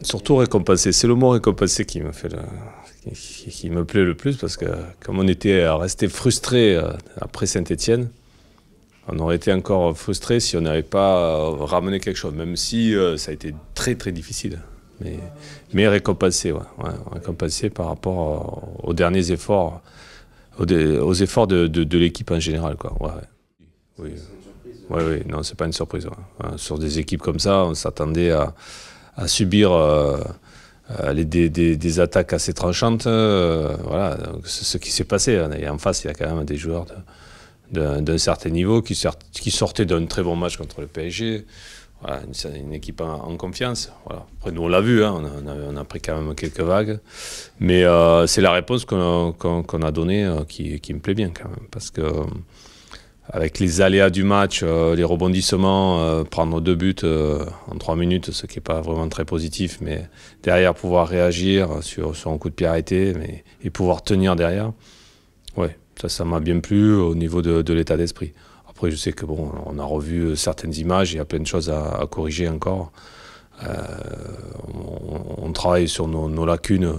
Surtout récompenser, c'est le mot récompenser qui me fait qui me plaît le plus, parce que comme on était resté frustré après Saint-Étienne, on aurait été encore frustré si on n'avait pas ramené quelque chose, même si ça a été très très difficile. Mais récompensé, récompensé par rapport aux derniers efforts, aux efforts de l'équipe en général, quoi. Oui. Oui, non, c'est pas une surprise. Sur des équipes comme ça, on s'attendait à subir des attaques assez tranchantes. Voilà, c'est ce qui s'est passé. Et en face, il y a quand même des joueurs d'un certain niveau qui sortaient d'un très bon match contre le PSG. Voilà, une équipe en confiance. Voilà. Après, nous, on l'a vu, on a pris quand même quelques vagues. Mais c'est la réponse qu'on a donnée qui me plaît bien quand même. Parce que avec les aléas du match, les rebondissements, prendre 2 buts en 3 minutes, ce qui n'est pas vraiment très positif, mais derrière pouvoir réagir sur un coup de pied arrêté et pouvoir tenir derrière, ouais, ça m'a bien plu au niveau de l'état d'esprit. Après, je sais que bon, on a revu certaines images, il y a plein de choses à corriger encore. On travaille sur nos lacunes.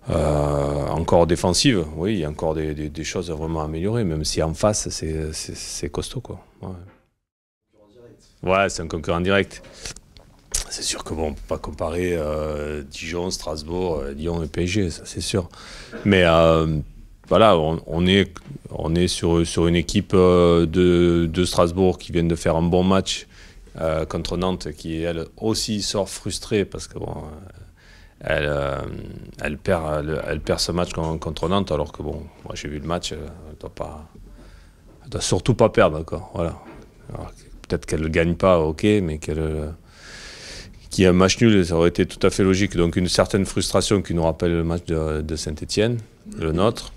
Encore défensive, oui, il y a encore des choses à vraiment améliorer, même si en face, c'est costaud, quoi. Ouais, c'est un concurrent direct. C'est sûr que bon, on ne peut pas comparer Dijon, Strasbourg, Lyon et PSG, ça c'est sûr. Mais voilà, on est sur une équipe de Strasbourg qui vient de faire un bon match contre Nantes, qui elle aussi sort frustrée parce que bon. Elle perd ce match contre Nantes, alors que bon, moi j'ai vu le match, elle doit surtout pas perdre, quoi. Voilà. Peut-être qu'elle ne gagne pas, ok, mais qu'il y ait un match nul, ça aurait été tout à fait logique. Donc une certaine frustration qui nous rappelle le match de Saint-Étienne, le nôtre.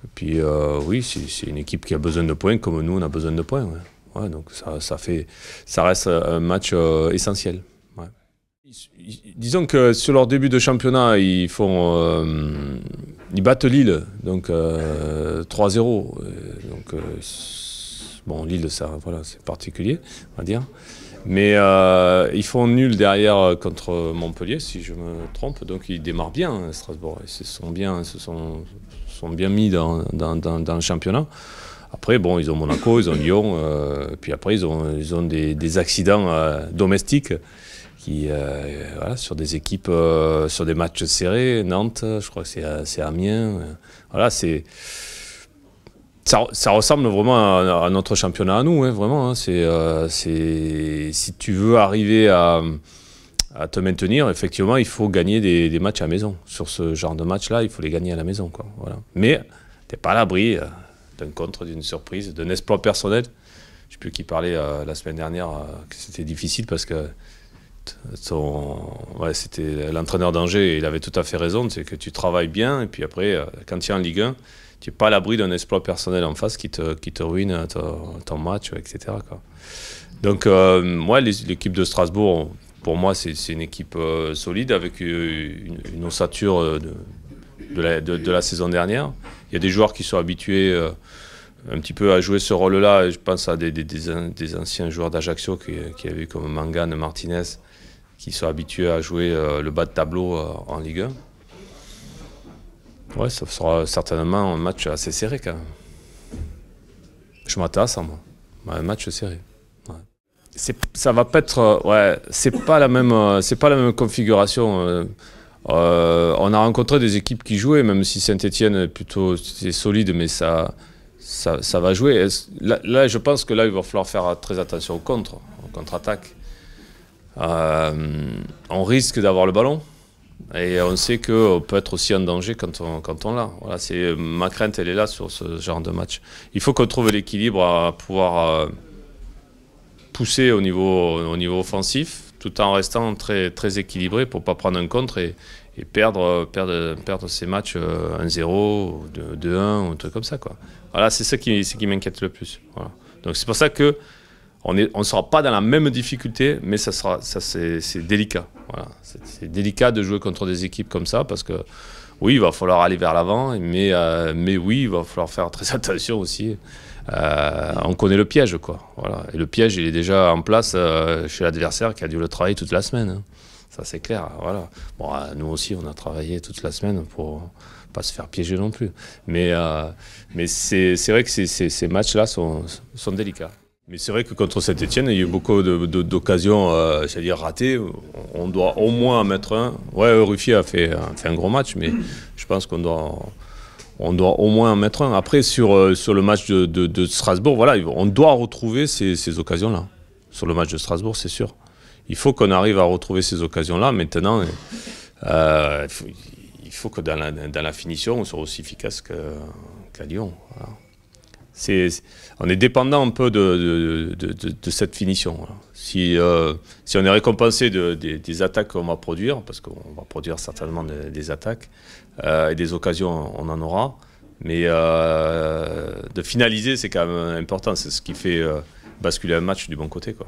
Et puis oui, c'est une équipe qui a besoin de points, comme nous on a besoin de points. Ouais. Ouais, donc ça reste un match essentiel. Ouais. Disons que sur leur début de championnat, ils battent Lille, donc 3-0. Donc bon, Lille, ça, voilà, c'est particulier, on va dire. Mais ils font nul derrière contre Montpellier, si je me trompe. Donc ils démarrent bien, Strasbourg. Ils se sont bien mis dans le championnat. Après, bon, ils ont Monaco, ils ont Lyon. Puis après, ils ont des accidents domestiques. Voilà, sur des équipes, sur des matchs serrés, Nantes, je crois que c'est Amiens. Voilà, ça ressemble vraiment à notre championnat à nous, hein, vraiment. Hein, si tu veux arriver à te maintenir, effectivement, il faut gagner des matchs à la maison. Sur ce genre de match-là, il faut les gagner à la maison, quoi. Voilà. Mais tu n'es pas à l'abri d'un contre, d'une surprise, d'un exploit personnel. Je ne sais plus qui parlait la semaine dernière que c'était difficile parce que c'était l'entraîneur d'Angers et il avait tout à fait raison, c'est que tu travailles bien et puis après, quand tu es en Ligue 1, tu n'es pas à l'abri d'un exploit personnel en face qui te ruine ton match, etc., quoi. Donc, moi, l'équipe de Strasbourg, pour moi, c'est une équipe solide avec une ossature de la saison dernière. Il y a des joueurs qui sont habitués un petit peu à jouer ce rôle-là. Je pense à des anciens joueurs d'Ajaccio qui avaient comme Mangane, Martinez, qui sont habitués à jouer le bas de tableau en Ligue 1. Ouais, ça sera certainement un match assez serré quand même. Je m'attends à ça, moi. Un match serré. Ouais. Ça va pas être, ouais, c'est pas la même configuration. On a rencontré des équipes qui jouaient, même si Saint-Étienne est plutôt solide, mais ça va jouer. Là, je pense que là, il va falloir faire très attention au contre-attaque. On risque d'avoir le ballon et on sait qu'on peut être aussi en danger quand on l'a. Voilà, ma crainte, elle est là sur ce genre de match. Il faut qu'on trouve l'équilibre à pouvoir pousser au niveau offensif tout en restant très, très équilibré pour ne pas prendre un contre et perdre ces matchs 1-0, 2-1 ou un truc comme ça, quoi. Voilà, c'est ça qui m'inquiète le plus. Voilà. Donc c'est pour ça que on ne sera pas dans la même difficulté, mais c'est délicat. Voilà. C'est délicat de jouer contre des équipes comme ça parce que oui, il va falloir aller vers l'avant, mais oui, il va falloir faire très attention aussi. On connaît le piège, quoi. Voilà. Et le piège, il est déjà en place chez l'adversaire qui a dû le travailler toute la semaine. Hein. Ça c'est clair. Voilà. Bon, nous aussi, on a travaillé toute la semaine pour pas se faire piéger non plus. Mais c'est vrai que ces matchs-là sont délicats. Mais c'est vrai que contre Saint-Etienne, il y a eu beaucoup d'occasions, c'est-à-dire ratées. On doit au moins en mettre un. Ouais, Ruffier a fait un gros match, mais je pense qu'on doit au moins en mettre un. Après, sur le match de Strasbourg, voilà, on doit retrouver ces occasions-là. Sur le match de Strasbourg, c'est sûr. Il faut qu'on arrive à retrouver ces occasions-là. Maintenant, il faut que dans la finition, on soit aussi efficace qu'à Lyon. Voilà. On est dépendant un peu de cette finition. Voilà. Si on est récompensé des attaques qu'on va produire, parce qu'on va produire certainement des attaques, et des occasions, on en aura. Mais de finaliser, c'est quand même important. C'est ce qui fait basculer un match du bon côté, quoi.